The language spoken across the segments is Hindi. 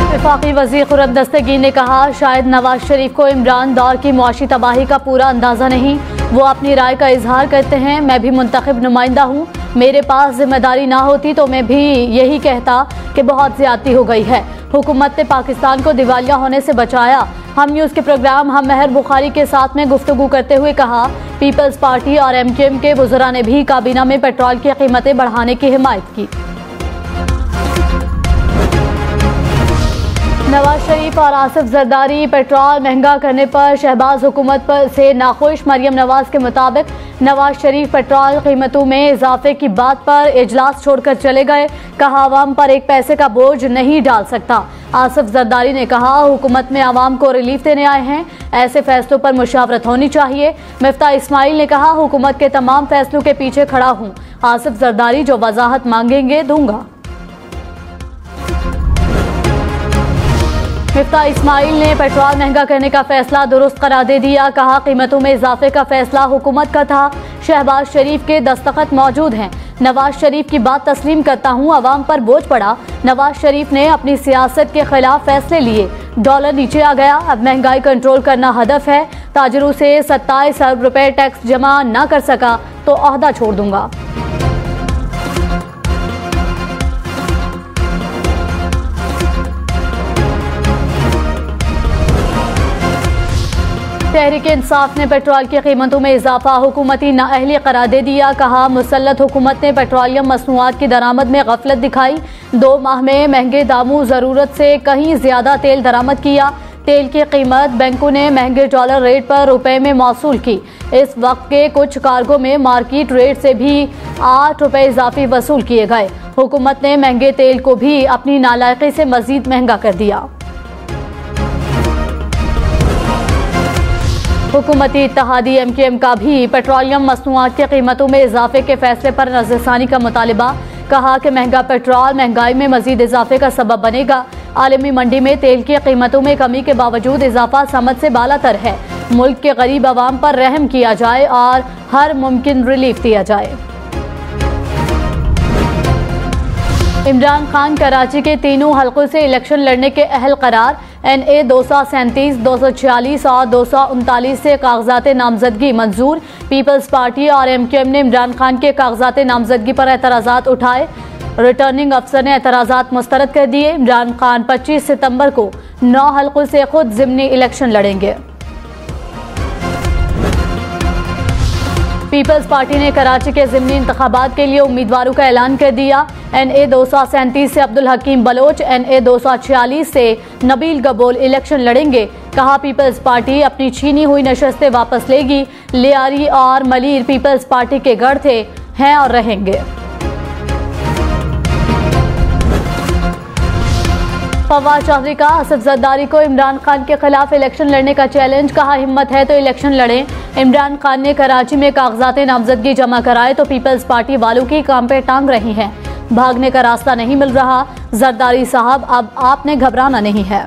वफाकी वज़ीर खुर्रम दस्तगीर ने कहा, शायद नवाज शरीफ को इमरान दौर की मुआशी तबाही का पूरा अंदाज़ा नहीं। वो अपनी राय का इजहार करते हैं। मैं भी मुंतखब नुमाइंदा हूँ। मेरे पास जिम्मेदारी ना होती तो मैं भी यही कहता कि बहुत ज़्यादती हो गई है। हुकूमत ने पाकिस्तान को दिवालिया होने से बचाया। हम न्यूज़ के प्रोग्राम हम महर बुखारी के साथ में गुफ्तगू करते हुए कहा, पीपल्स पार्टी और MKM के वज़रा ने भी काबीना में पेट्रोल की कीमतें बढ़ाने की हिमायत की। नवाज शरीफ और आसिफ जरदारी पेट्रोल महंगा करने पर शहबाज हुकूमत पर से नाखुश। मरियम नवाज के मुताबिक नवाज शरीफ पेट्रोल कीमतों में इजाफे की बात पर इजलास छोड़कर चले गए। कहा, आवाम पर एक पैसे का बोझ नहीं डाल सकता। आसिफ जरदारी ने कहा, हुकूमत में आवाम को रिलीफ देने आए हैं, ऐसे फैसलों पर मुशावरत होनी चाहिए। मिफ्ता इस्माइल ने कहा, हुकूमत के तमाम फैसलों के पीछे खड़ा हूँ। आसिफ जरदारी जो वजाहत मांगेंगे दूंगा। मिफ्ता इस्माइल ने पेट्रोल महंगा करने का फैसला दुरुस्त करार दे दिया। कहा, कीमतों में इजाफे का फैसला हुकूमत का था। शहबाज शरीफ के दस्तखत मौजूद हैं। नवाज शरीफ की बात तस्लीम करता हूँ। अवाम पर बोझ पड़ा। नवाज शरीफ ने अपनी सियासत के खिलाफ फैसले लिए। डॉलर नीचे आ गया। अब महंगाई कंट्रोल करना हदफ है। ताजरों से 27 अरब रुपए टैक्स जमा ना कर सका तो ओहदा छोड़ दूंगा। तहरीक इंसाफ ने पेट्रोल की कीमतों में इजाफा हुकूमती नाअहली करार दे दिया। कहा, मुसल्लत हुकूमत ने पेट्रोलियम मसनूआत की दरामद में गफलत दिखाई। 2 माह में महंगे दामों ज़रूरत से कहीं ज़्यादा तेल दरामद किया। तेल की कीमत बैंकों ने महंगे डॉलर रेट पर रुपए में मौसूल की। इस वक्त के कुछ कार्गो में मार्केट रेट से भी 8 रुपए इजाफी वसूल किए गए। हुकूमत ने महंगे तेल को भी अपनी नालायकी से मजीद महंगा कर दिया। हुकूमती इत्तेहादी MKM का भी पेट्रोलियम मसनूआत की कीमतों में इजाफे के फैसले पर नज़रसानी का मुतालिबा। कहा कि महंगा पेट्रोल महंगाई में मजीद इजाफे का सबब बनेगा। आलमी मंडी में तेल की कीमतों में कमी के बावजूद इजाफा समझ से बालातर है। मुल्क के गरीब आवाम पर रहम किया जाए और हर मुमकिन रिलीफ दिया जाए। इमरान खान कराची के तीनों हलकों से इलेक्शन लड़ने के अहल करार। NA 237, 246 और 239 से कागजात नामजदगी मंजूर। पीपल्स पार्टी और MKM ने इमरान खान के कागजात नामजदगी पर एतराज़ात उठाए। रिटर्निंग अफसर ने एतराज़ात मुस्तरद कर दिए। इमरान खान 25 सितंबर को 9 हलकों से खुद ज़िमनी इलेक्शन लड़ेंगे। पीपल्स पार्टी ने कराची के ज़िमनी इंतखाबात के लिए उम्मीदवारों का ऐलान कर दिया। NA 237 से अब्दुल हकीम बलोच, NA 246 से नबील गबोल इलेक्शन लड़ेंगे। कहा, पीपल्स पार्टी अपनी छीनी हुई नशस्तें वापस लेगी। लियारी और मलीर पीपल्स पार्टी के गढ़ थे, हैं और रहेंगे। फवाद चौधरी का आसिफ जरदारी को इमरान खान के खिलाफ इलेक्शन लड़ने का चैलेंज। कहा, हिम्मत है तो इलेक्शन लड़ें। इमरान खान ने कराची में कागजात नामजदगी जमा कराए तो पीपल्स पार्टी वालों की काम पे टांग रही हैं। भागने का रास्ता नहीं मिल रहा। जरदारी साहब, अब आपने घबराना नहीं है।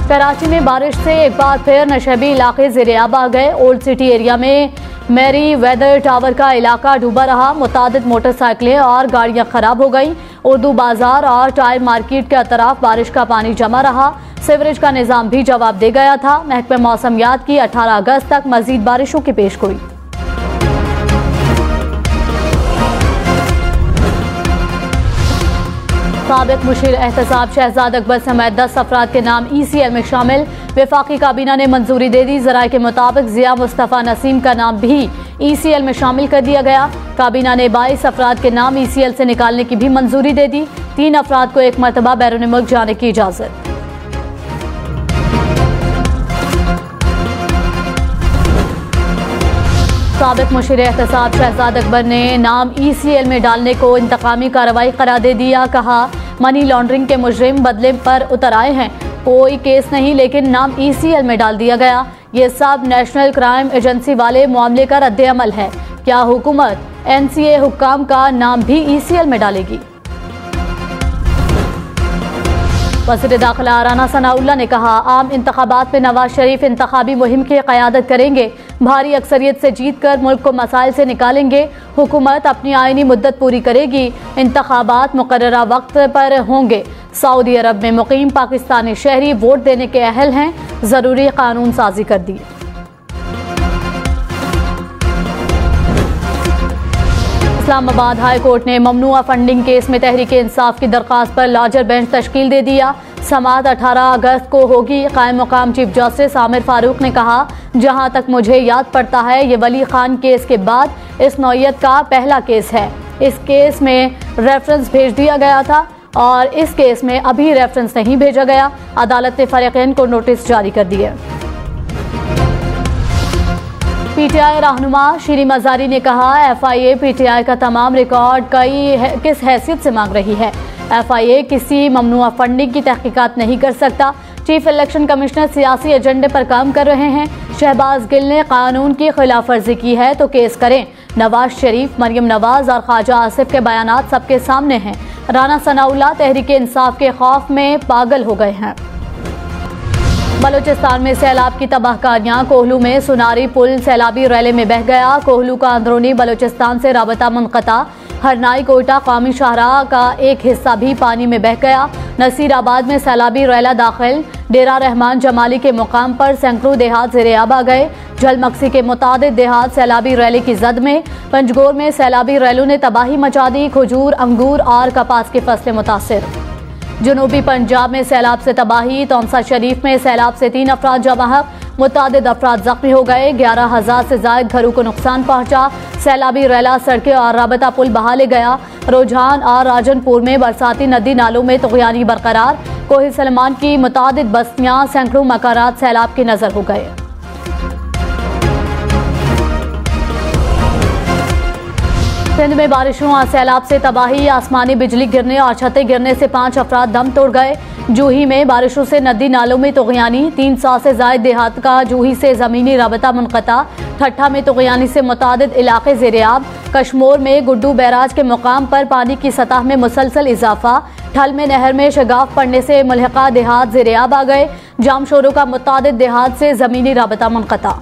कराची में बारिश से एक बार फिर नशेबी इलाके ज़ेर-ए-आब आ गए। ओल्ड सिटी एरिया में मेरी वेदर टावर का इलाका डूबा रहा। मुतादिद मोटरसाइकिलें और गाड़ियां खराब हो गईं। उर्दू बाजार और टायर मार्केट के अतराफ बारिश का पानी जमा रहा। सीवरेज का निज़ाम भी जवाब दे गया था। महकमे मौसमियात की 18 अगस्त तक मजीद बारिशों की पेशगोई। साबिक मुशीर एहतसाब शहजाद अकबर समेत 10 अफराद के नाम ECL में शामिल। वफाकी काबीना ने मंजूरी दे दी। ज़राए के मुताबिक ज़िया मुस्तफ़ा नसीम का नाम भी ECL में शामिल कर दिया गया। काबीना ने 22 अफराद के नाम ECL से निकालने की भी मंजूरी दे दी। 3 अफराद को एक मरतबा बैरून मुल्क जाने की इजाज़त। साबिक मुशीर एहतसाब शहजाद अकबर ने नाम ECL में डालने को इंतकामी कार्रवाई करार दे दिया। कहा, मनी लॉन्ड्रिंग के मुजरिम बदले पर उतर आए हैं। कोई केस नहीं, लेकिन नाम ECL में डाल दिया गया। ये सब नेशनल क्राइम एजेंसी वाले मामले का रद्द अमल है। क्या हुकूमत NCA हुक्काम का नाम भी ECL में डालेगी? वज़ीर दाखिला राना सनाउल्लाह ने कहा, आम इंतखाबात में नवाज शरीफ इंतखाबी मुहिम की क़यादत करेंगे। भारी अक्सरियत से जीत कर मुल्क को मसाइल से निकालेंगे। हुकूमत अपनी आईनी मुद्दत पूरी करेगी। इंतखाबात मुकर्ररा वक्त पर होंगे। सऊदी अरब में मुकीम पाकिस्तानी शहरी वोट देने के अहल हैं, जरूरी कानून साजी कर दी। इस्लामाबाद हाई कोर्ट ने ममनुआ फंडिंग केस में तहरीक इंसाफ की दरख्वास्त पर लार्जर बेंच तश्कील दे दिया। समाअत 18 अगस्त को होगी। कायम मकाम चीफ जस्टिस आमिर फारूक ने कहा, जहां तक मुझे याद पड़ता है ये वली खान केस के बाद इस नौयत का पहला केस है। इस केस में रेफरेंस भेज दिया गया था और इस केस में अभी रेफरेंस नहीं भेजा गया। अदालत ने फरीकैन को नोटिस जारी कर दिए। पीटीआई रहनुमा शीरी मजारी ने कहा, एफआईए पीटीआई का तमाम रिकॉर्ड किस हैसियत से मांग रही है। एफआईए किसी ममनुआ फंडिंग की तहकीकात नहीं कर सकता। चीफ इलेक्शन कमिश्नर सियासी एजेंडे पर काम कर रहे हैं। शहबाज गिल ने कानून की खिलाफ वर्जी की है तो केस करें। नवाज शरीफ, मरियम नवाज और ख्वाजा आसिफ के बयानात सबके सामने हैं। राना सनाउल्लाह तहरीक इंसाफ के खौफ में पागल हो गए हैं। बलूचिस्तान में सैलाब की तबाहकारियां। कोहलू में सुनारी पुल सैलाबी रैले में बह गया। कोहलू का अंदरूनी बलूचिस्तान से राबता मुनक़ता। हरनाई कोयटा कौमी शाहराह का एक हिस्सा भी पानी में बह गया। नसीराबाद में सैलाबी रैला दाखिल। डेरा रहमान जमाली के मुकाम पर सैकड़ों देहात ज़ेर-ए-आब आ गए। झलमक्सी के मुतादिद देहात सैलाबी रैले की जद में। पंजगोर में सैलाबी रैलों ने तबाही मचा दी। खजूर, अंगूर और कपास की फसलें मुतासिर। जनूबी पंजाब में सैलाब से तबाही। तौंसा शरीफ में सैलाब से 3 अफराद जवाहक। मुतादिद अफराद जख्मी हो गए। 11,000 से ज्यादा घरों को नुकसान पहुंचा। सैलाबी रैला सड़कें और राबता पुल बहा ले गया। रुझान और राजनपुर में बरसाती नदी नालों में तुग़यानी बरकरार। कोही सलमान की मुतादिद बस्तियां, सैकड़ों मकारात सैलाब की नजर हो गए। सिंध में बारिशों और सैलाब से तबाही। आसमानी बिजली गिरने और छतें गिरने से 5 अफराद दम तोड़ गए। जूही में बारिशों से नदी नालों में तुग़यानी। 300 से ज़ायद देहात का जूही से ज़मीनी राबता मुनक़ता। ठट्ठा में तुग़यानी से मुतादिद इलाके ज़ेर-ए-आब। कश्मोर में गुड्डू बैराज के मुकाम पर पानी की सतह में मुसलसल इजाफा। ठल में नहर में शगाफ पड़ने से मुल्हिका देहात ज़ेर-ए-आब आ गए। जामशोरों का मुतादिद देहात से ज़मीनी राबता मुनक़ता।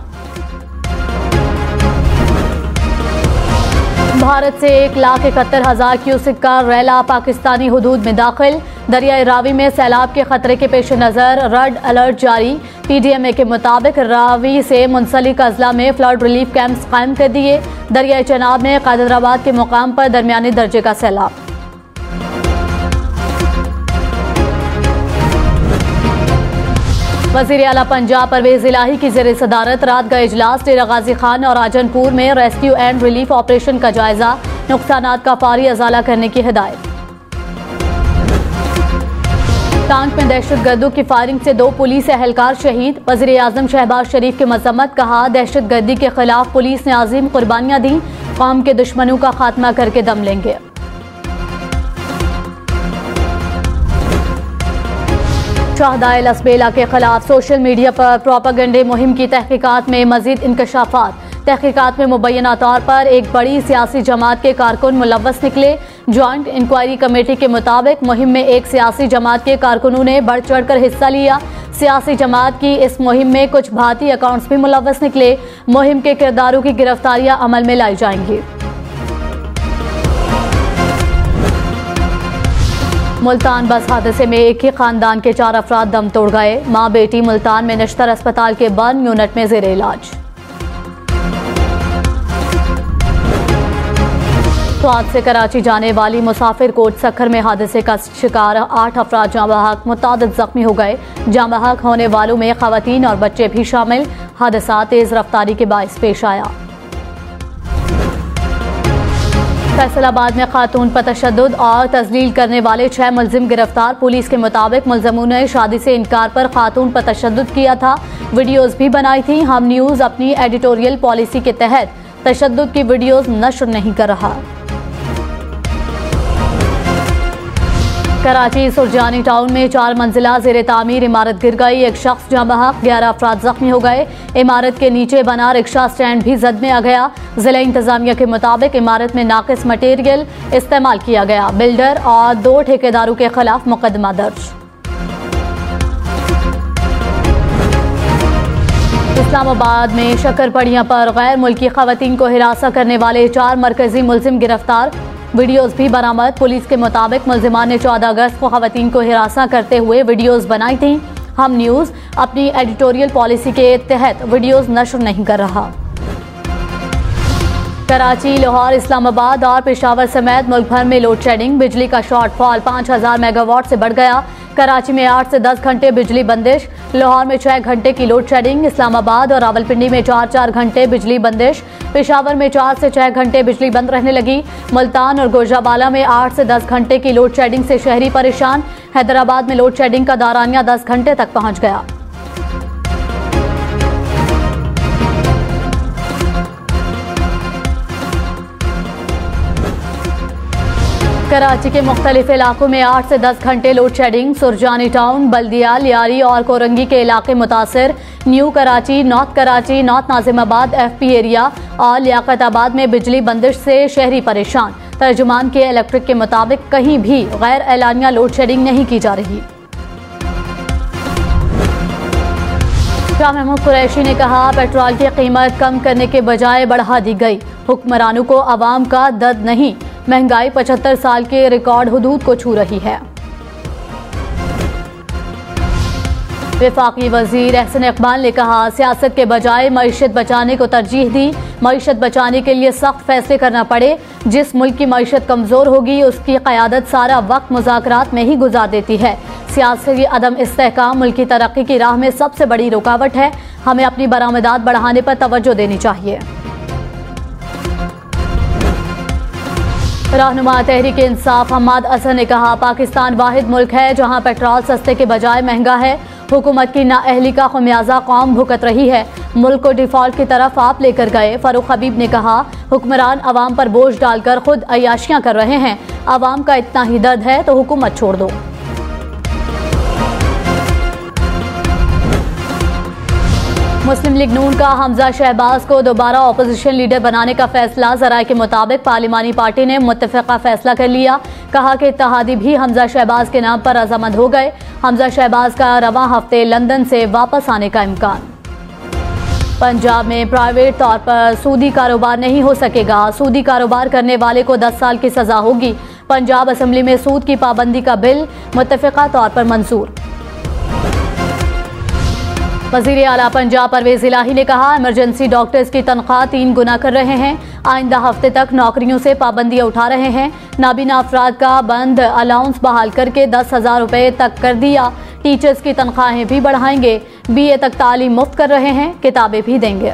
भारत से 1,71,000 क्यूसेक का रैला पाकिस्तानी हुदूद में दाखिल। दरियाई रावी में सैलाब के खतरे के पेश नज़र रेड अलर्ट जारी। पीडीएमए के मुताबिक रावी से मुंसलिक अजला में फ्लड रिलीफ कैंप्स कायम कर दिए। दरियाई चनाब में कादराबाद के मुकाम पर दरमियानी दर्जे का सैलाब। वज़ीर आला पंजाब परवेज इलाही की ज़ेर सदारत रात का इजलास। डेरा गाजी खान और राजनपुर में रेस्क्यू एंड रिलीफ ऑपरेशन का जायजा। नुकसानात का फौरी अजाला करने की हिदायत। टांग में दहशतगर्दों की फायरिंग से 2 पुलिस एहलकार शहीद। वज़ीर आज़म शहबाज शरीफ की मजम्मत। कहा, दहशतगर्दी के खिलाफ पुलिस ने अजीम कुर्बानियां दी। कौम के दुश्मनों का खात्मा करके दम लेंगे। शाहदाए लसबेला के खिलाफ सोशल मीडिया पर प्रोपेगेंडे मुहिम की तहकीकात में मजीद इंकशाफात। तहकीकात में मुबैना तौर पर एक बड़ी सियासी जमात के कारकुन मुलव्वस निकले। ज्वाइंट इंक्वायरी कमेटी के मुताबिक मुहिम में एक सियासी जमात के कारकुनों ने बढ़ चढ़ कर हिस्सा लिया। सियासी जमात की इस मुहिम में कुछ भारतीय अकाउंट्स भी मुलव्वस निकले। मुहिम के किरदारों की गिरफ्तारियां अमल में लाई जाएंगी। मुल्तान बस हादसे में एक ही खानदान के 4 अफराद दम तोड़ गए। मां बेटी मुल्तान में नश्तर अस्पताल के बर्न यूनिट में ज़ेर इलाज। स्वात से कराची जाने वाली मुसाफिर कोच सखर में हादसे का शिकार 8 अफराद जाँ बहक, मुतादिद जख्मी हो गए। जाँ बहक होने वालों में खवातीन और बच्चे भी शामिल। हादसा तेज रफ्तारी के बाइस पेश आया। फैसलाबाद में खातून पर तशद्दुद और तजलील करने वाले 6 मुलजिम गिरफ्तार। पुलिस के मुताबिक मुलजमों ने शादी से इनकार पर खातून पर तशद्दुद किया था। वीडियोज भी बनाई थी। हम न्यूज़ अपनी एडिटोरियल पॉलिसी के तहत तशद्दुद की वीडियोज नश्र नहीं कर रहा। कराची सुरजानी टाउन में 4 मंजिला ज़ेर तामीर इमारत गिर गई। एक शख्स जाँ बहक, 11 अफराद जख्मी हो गए। इमारत के नीचे बना रिक्शा स्टैंड भी जद में आ गया। जिला इंतजामिया के मुताबिक इमारत में नाकिस मटेरियल इस्तेमाल किया गया। बिल्डर और 2 ठेकेदारों के खिलाफ मुकदमा दर्ज। इस्लामाबाद में शक्करपड़ियां पर गैर मुल्की खवातीन को हिरासत करने वाले 4 मरकजी मुलजिम गिरफ्तार। वीडियोस भी बरामद। पुलिस के मुताबिक मुल्जिमान ने 14 अगस्त को खवातीन को हिरासा करते हुए वीडियोस बनाई थी। हम न्यूज़ अपनी एडिटोरियल पॉलिसी के तहत वीडियोस नश्र नहीं कर रहा। कराची, लाहौर, इस्लामाबाद और पेशावर समेत मुल्क भर में लोड शेडिंग। बिजली का शॉर्टफॉल 5000 मेगावाट से बढ़ गया। कराची में 8 से 10 घंटे बिजली बंदिश, लाहौर में 6 घंटे की लोड शेडिंग, इस्लामाबाद और रावलपिंडी में 4-4 घंटे बिजली बंदिश, पेशावर में 4 से 6 घंटे बिजली बंद रहने लगी। मुल्तान और गोजराबाला में 8 से 10 घंटे की लोड शेडिंग से शहरी परेशान। हैदराबाद में लोड शेडिंग का दौरानिया 10 घंटे तक पहुंच गया। कराची के मुख्तलिफ इलाकों में 8 से 10 घंटे लोड शेडिंग। सुरजानी टाउन, बल्दिया, लियारी और कोरंगी के इलाके मुतासिर। New Karachi, north Nazimabad, FP area और लियाकताबाद में बिजली बंदिश से शहरी परेशान। तर्जुमान के इलेक्ट्रिक के मुताबिक कहीं भी गैर एलानिया लोड शेडिंग नहीं की जा रही। शाह महमूद कुरैशी ने कहा, पेट्रोल की कीमत कम करने के बजाय बढ़ा दी गई। हुक्मरानों को अवाम का दर्द नहीं, महंगाई 75 साल के रिकॉर्ड हुदूद को छू रही है। वफाकी वजीर एहसन इकबाल ने कहा, सियासत के बजाय मईशत बचाने को तरजीह दी। मईशत बचाने के लिए सख्त फैसले करना पड़े। जिस मुल्क की मईशत कमजोर होगी उसकी क़यादत सारा वक्त मुज़ाकरात में ही गुजार देती है। सियासी अदम इस्तेहकाम मुल्क की तरक्की की राह में सबसे बड़ी रुकावट है। हमें अपनी बरामदात बढ़ाने पर तवज्जो देनी चाहिए। रहनुमा तहरीक इंसाफ हम्माद असर ने कहा, पाकिस्तान वाहिद मुल्क है जहां पेट्रोल सस्ते के बजाय महंगा है। हुकूमत की नाअहली का खमियाजा कौम भुगत रही है। मुल्क को डिफॉल्ट की तरफ आप लेकर गए। फारूक हबीब ने कहा, हुक्मरान अवाम पर बोझ डालकर खुद अय्याशियां कर रहे हैं। अवाम का इतना ही दर्द है तो हुकूमत छोड़ दो। मुस्लिम लीग नून का हमजा शहबाज को दोबारा अपोजिशन लीडर बनाने का फैसला। ज़राए के मुताबिक पार्लिमानी पार्टी ने मुत्तफ़िक़ा फैसला कर लिया। कहा कि इत्तेहादी भी हमजा शहबाज के नाम पर रज़ामंद हो गए। हमजा शहबाज का रवां हफ्ते लंदन से वापस आने का इम्कान। पंजाब में प्राइवेट तौर पर सूदी कारोबार नहीं हो सकेगा। सूदी कारोबार करने वाले को 10 साल की सजा होगी। पंजाब असम्बली में सूद की पाबंदी का बिल मुत्तफ़िक़ा तौर पर मंजूर। वज़ीर आला पंजाब परवेज़ इलाही ने कहा, इमरजेंसी डॉक्टर्स की तनख्वाह 3 गुना कर रहे हैं। आइंदा हफ्ते तक नौकरियों से पाबंदियां उठा रहे हैं। नाबीना अफराद का बंद अलाउंस बहाल करके 10,000 रुपये तक कर दिया। टीचर्स की तनख्वाहें भी बढ़ाएंगे। BA तक तालीम मुफ्त कर रहे हैं, किताबें भी देंगे।